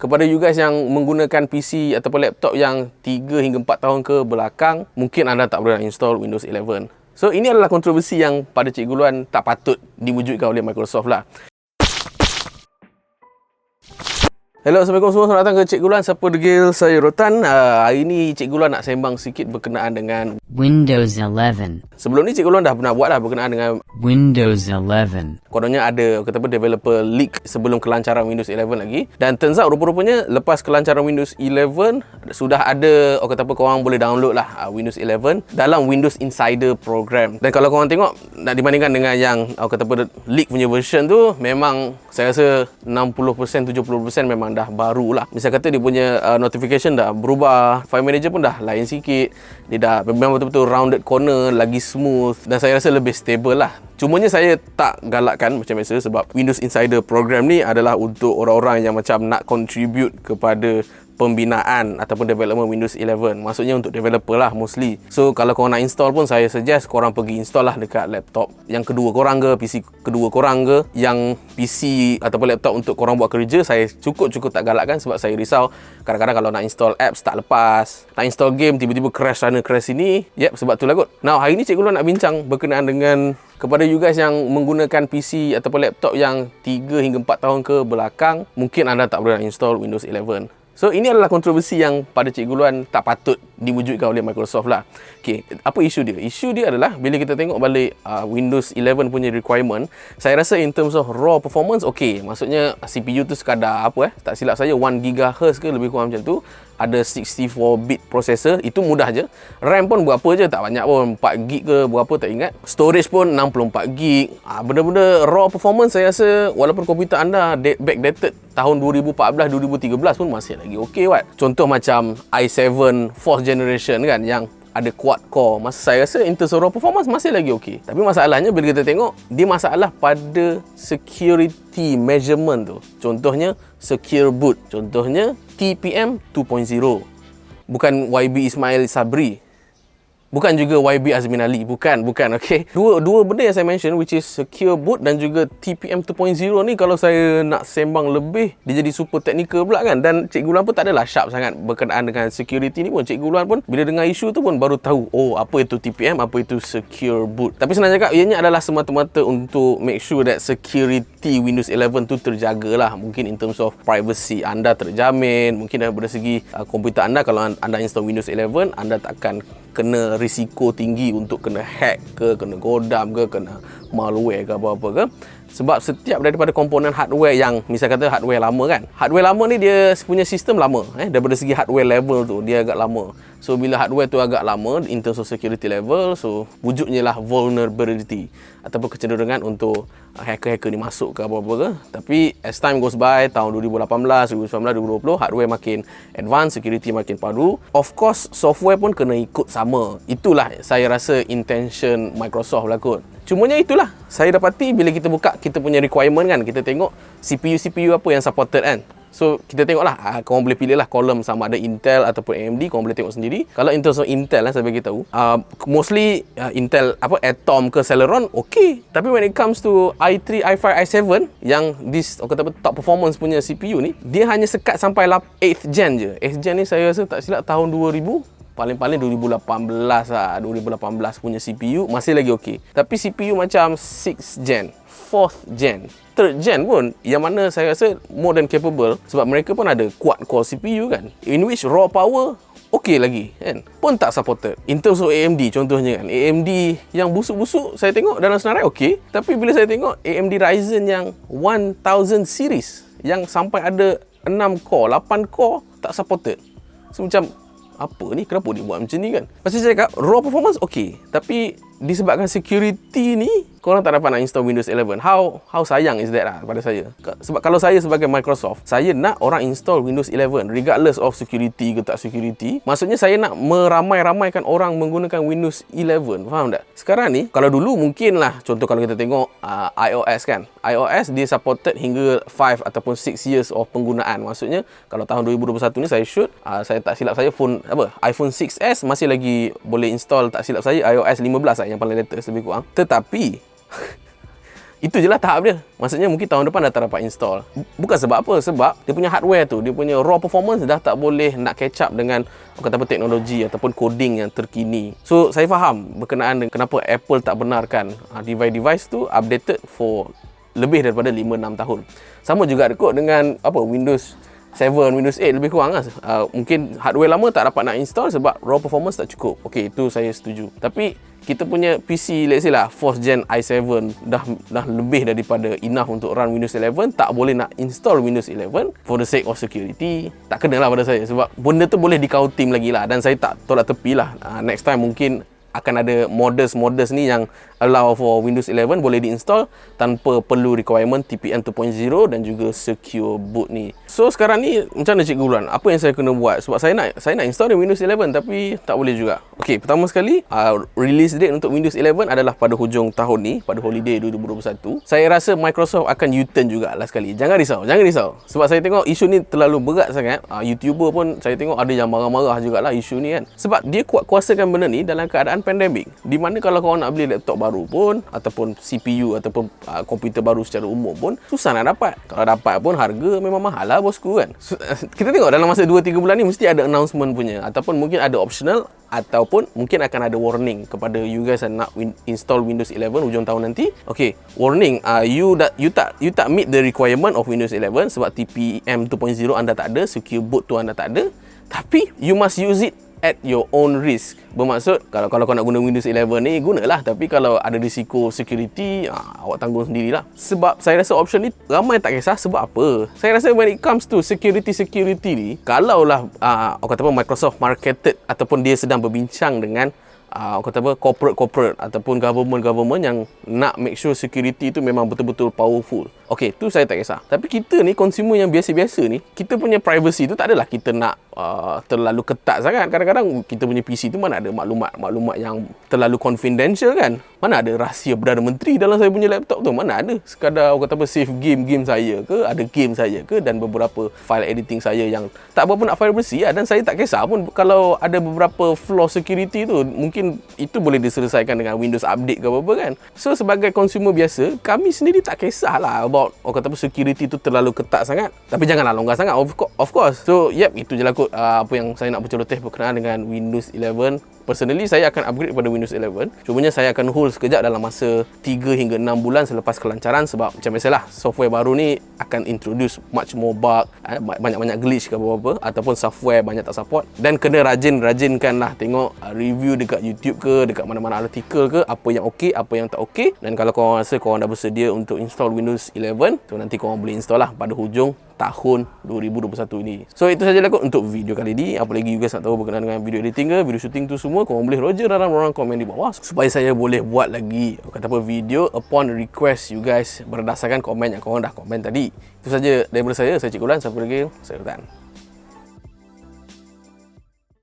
Kepada you guys yang menggunakan PC ataupun laptop yang 3 hingga 4 tahun ke belakang, mungkin anda tak boleh install Windows 11. So, ini adalah kontroversi yang pada Cikgu Luan tak patut diwujudkan oleh Microsoft lah. Hello, Assalamualaikum semua. Selamat datang ke Cikgu Luan. Siapa degil? Saya Rotan. Hari ni Cikgu Luan nak sembang sikit berkenaan dengan Windows 11. Sebelum ni Cikgu Luan dah pernah buat lah berkenaan dengan Windows 11. kononnya ada kata apa developer leak sebelum kelancaran Windows 11 lagi. Dan turns out rupa-rupanya lepas kelancaran Windows 11 sudah ada kata apa korang boleh download lah Windows 11 dalam Windows Insider program. Dan kalau korang tengok nak dibandingkan dengan yang kata apa leak punya version tu, memang saya rasa 60% 70% memang dah baru lah. Misal kata dia punya notification dah berubah, file manager pun dah lain sikit, dia dah memang betul-betul rounded corner, lagi smooth, dan saya rasa lebih stable lah. Cumanya saya tak galakkan macam biasa sebab Windows Insider program ni adalah untuk orang-orang yang macam nak contribute kepada pembinaan ataupun development Windows 11. Maksudnya untuk developer lah mostly. So kalau korang nak install pun saya suggest korang pergi install lah dekat laptop yang kedua korang ke, PC kedua korang ke. Yang PC ataupun laptop untuk korang buat kerja, saya cukup tak galakkan sebab saya risau kadang-kadang kalau nak install apps tak lepas, nak install game tiba-tiba crash sana crash sini. Yep, sebab tu lah kot. Now hari ni Cikgu Luan nak bincang berkenaan dengan kepada you guys yang menggunakan PC ataupun laptop yang 3 hingga 4 tahun ke belakang, mungkin anda tak boleh install Windows 11. So, ini adalah kontroversi yang pada Cikgu Luan tak patut diwujudkan oleh Microsoft lah. Okay, apa isu dia? Isu dia adalah bila kita tengok balik Windows 11 punya requirement, saya rasa in terms of raw performance, okay. Maksudnya CPU tu sekadar apa tak silap saya 1 GHz ke lebih kurang macam tu. Ada 64-bit processor, itu mudah je. RAM pun berapa je, tak banyak pun, 4GB ke berapa tak ingat. Storage pun 64GB. Benda-benda raw performance saya rasa walaupun komputer anda backdated tahun 2014-2013 pun masih lagi okey what. Contoh macam i7 4th generation kan yang ada quad core, saya rasa in terms of raw performance masih lagi okey. Tapi masalahnya bila kita tengok, dia masalah pada security measurement tu. Contohnya secure boot, contohnya TPM 2.0. Bukan YB Ismail Sabri, bukan juga YB Azmin Ali, bukan okey. Dua benda yang saya mention, which is secure boot dan juga TPM 2.0 ni, kalau saya nak sembang lebih dia jadi super technical pula kan. Dan Cikgu Luan pun tak adalah sharp sangat berkenaan dengan security ni pun. Cikgu Luan pun bila dengar isu tu pun baru tahu, oh apa itu TPM, apa itu secure boot. Tapi senang cakap, ianya adalah semata-mata untuk make sure that security Windows 11 tu terjagalah. Mungkin in terms of privacy anda terjamin, mungkin daripada segi komputer anda, kalau anda install Windows 11, anda tak akan kena risiko tinggi untuk kena hack ke, kena godam ke, kena malware ke apa-apa ke. Sebab setiap daripada komponen hardware yang misal kata hardware lama kan, hardware lama ni dia punya sistem lama daripada segi hardware level tu dia agak lama. So bila hardware tu agak lama in terms of security level, so wujudnya lah vulnerability ataupun kecenderungan untuk hacker-hacker ni masuk ke apa-apa ke. Tapi as time goes by, tahun 2018, 2019, 2020, hardware makin advance, security makin padu. Of course, software pun kena ikut sama. Itulah saya rasa intention Microsoft lah kot. Cumanya itulah, saya dapati bila kita buka kita punya requirement kan, kita tengok CPU apa yang supported kan. So, kita tengoklah, korang boleh pilih lah kolom sama ada Intel ataupun AMD, korang boleh tengok sendiri. Kalau in terms of Intel saya bagi tahu, mostly Intel Atom ke Celeron, okay. Tapi when it comes to i3, i5, i7, yang this top performance punya CPU ni, dia hanya sekat sampai 8th gen je. 8th gen ni saya rasa tak silap tahun 2000, paling-paling 2018 lah, 2018 punya CPU masih lagi okey. Tapi CPU macam 6th gen, 4th gen, 3rd gen pun, yang mana saya rasa more than capable sebab mereka pun ada quad core CPU kan, in which raw power okey lagi kan, pun tak supported. In terms of AMD contohnya kan, AMD yang busuk-busuk saya tengok dalam senarai okey, tapi bila saya tengok AMD Ryzen yang 1000 series yang sampai ada 6 core, 8 core tak supported. So macam apa ni, kenapa dia buat macam ni kan. Pasal saya cakap raw performance okey, tapi disebabkan security ni korang tak dapat nak install Windows 11. How sayang is that lah pada saya. Sebab kalau saya sebagai Microsoft, saya nak orang install Windows 11 regardless of security ke tak security. Maksudnya saya nak meramai-ramaikan orang menggunakan Windows 11. Faham tak? Sekarang ni, kalau dulu mungkin lah, contoh kalau kita tengok iOS kan, iOS dia supported hingga 5 ataupun 6 years of penggunaan. Maksudnya kalau tahun 2021 ni saya shoot, saya tak silap saya iPhone 6s masih lagi boleh install, tak silap saya iOS 15 lah yang paling latest lebih kurang. Tetapi Itu je lah tahap dia. Maksudnya mungkin tahun depan dah tak dapat install. Bukan sebab apa, sebab dia punya hardware tu, dia punya raw performance dah tak boleh nak catch up dengan kata apa teknologi ataupun coding yang terkini. So saya faham berkenaan dengan kenapa Apple tak benarkan device-device tu updated for lebih daripada 5-6 tahun. Sama juga kot dengan Windows 7, Windows 8 lebih kurang lah. Mungkin hardware lama tak dapat nak install sebab raw performance tak cukup. Okey, itu saya setuju. Tapi kita punya PC, let's say lah 4th gen i7 dah lebih daripada enough untuk run Windows 11, tak boleh nak install Windows 11 for the sake of security. Tak kena lah pada saya sebab benda tu boleh di-counting lagi lah, dan saya tak tolak tepi lah. Next time mungkin akan ada modus ni yang allow for Windows 11 boleh diinstal tanpa perlu requirement TPM 2.0 dan juga secure boot ni. So sekarang ni macam mana Cikgu Bulan? Apa yang saya kena buat? Sebab saya nak install Windows 11 tapi tak boleh juga. Okey, pertama sekali release date untuk Windows 11 adalah pada hujung tahun ni, pada holiday 2021. Saya rasa Microsoft akan U-turn jugalah sekali. Jangan risau. Sebab saya tengok isu ni terlalu berat sangat. YouTuber pun saya tengok ada yang marah-marah jugalah isu ni kan. Sebab dia kuat kuasakan benda ni dalam keadaan pandemik. Di mana kalau korang nak beli laptop baru pun ataupun CPU ataupun komputer baru secara umum pun susah nak dapat. Kalau dapat pun harga memang mahal lah bosku kan. Kita tengok dalam masa 2-3 bulan ni mesti ada announcement punya, ataupun mungkin ada optional, ataupun mungkin akan ada warning kepada you guys yang nak install Windows 11 hujung tahun nanti. Okay, warning, you tak meet the requirement of Windows 11 sebab TPM 2.0 anda tak ada, secure boot tu anda tak ada, tapi you must use it at your own risk. Bermaksud kalau kau nak guna Windows 11 ni, gunalah, tapi kalau ada risiko security, awak tanggung sendirilah. Sebab saya rasa option ni ramai tak kisah. Sebab apa? Saya rasa when it comes to security ni, kalaulah Microsoft marketed ataupun dia sedang berbincang dengan corporate ataupun government yang nak make sure security tu memang betul-betul powerful. Okey, tu saya tak kisah. Tapi kita ni consumer yang biasa-biasa ni, kita punya privacy tu tak adalah kita nak terlalu ketat sangat. Kadang-kadang kita punya PC tu mana ada maklumat yang terlalu confidential kan. Mana ada rahsia Perdana Menteri dalam saya punya laptop tu. Mana ada sekadar save game saya ke, ada game saya ke, dan beberapa file editing saya yang tak berapa nak file bersih dan saya tak kisah pun kalau ada beberapa flaw security tu. Mungkin itu boleh diselesaikan dengan Windows update ke apa-apa kan. So sebagai consumer biasa, kami sendiri tak kisahlah about security tu terlalu ketat sangat. Tapi janganlah longgar sangat, of course. So itu je lah kot apa yang saya nak berceloteh berkenaan dengan Windows 11. Personally, saya akan upgrade kepada Windows 11. Cumanya saya akan hold sekejap dalam masa 3 hingga 6 bulan selepas kelancaran. Sebab macam biasalah, software baru ni akan introduce much more bug, banyak-banyak glitch ke apa-apa, ataupun software banyak tak support. Dan kena rajinkan lah tengok review dekat YouTube ke, dekat mana-mana artikel ke, apa yang okey, apa yang tak okey. Dan kalau korang rasa korang dah bersedia untuk install Windows 11, so nanti korang boleh install lah pada hujung tahun 2021 ini. So itu sajalah kot untuk video kali ini. Apa lagi you guys nak tahu berkenaan dengan video editing ke, video shooting tu semua, korang boleh roger dalam ruangan komen di bawah supaya saya boleh buat lagi video upon request you guys berdasarkan komen yang korang dah komen tadi. Itu saja daripada saya Cikgu Lan. Sampai lagi, saya Hutan.